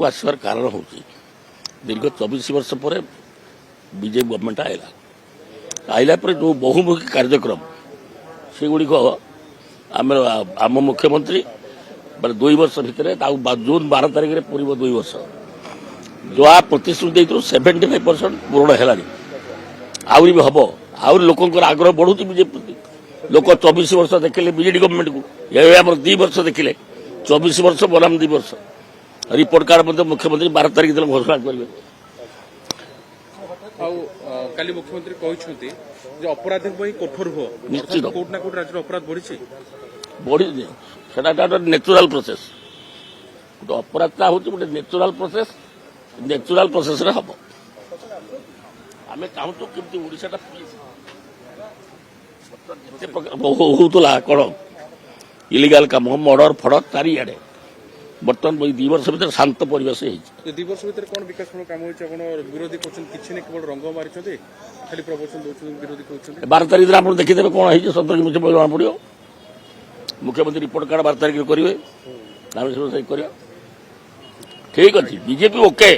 को आसवार कारण हूँ दीर्घ 24 वर्ष पर बीजेपी गवर्नमेंट आइला पर जो बहुमुखी कार्यक्रम से गुड़िक आम मुख्यमंत्री मैंने 2 वर्ष भितर जून 12 तारिख में पूर्व 2 वर्ष जो आ प्रतिश्रुति 75% पूरण है आहरी भी हम आहरी लोकर आग्रह बढ़ुची बीजेपी प्रति लोक 24 वर्ष देखिले बीजेडी गवर्नमेंट को ये 2 वर्ष देखिले 24 वर्ष बनाम 2 वर्ष रिपोर्ट कार्ड मुख्यमंत्री 12 तारिख दिन घोषणा करेंगे। काली मुख्यमंत्री कहते अपराध कठोर हो निश्चित कोट ना कोट राज्य अपराध बढ़ी बढ़ी से नेचुराल प्रोसेस गोटे अपराधटा हूँ गोटे नेचुराल प्रोसेस हम आम चाहूँ कि ओडाटा होता कौन इलिगाल कम मर्डर फर्डर चारिड़े बर्तमान 2 वर्ष भर शांत परिवेश 2 वर्ष भर कौन विकास काम विरोधी कहते केवल रंग मारी खाली प्रवचन दौरान विरोधी कहते 12 तारिख दिन आप देखिदे कौन है सतर्क मुझे जना पड़ो मुख्यमंत्री रिपोर्ट कार्ड 12 तारिख करेंगे ठीक अच्छे बीजेपी ओके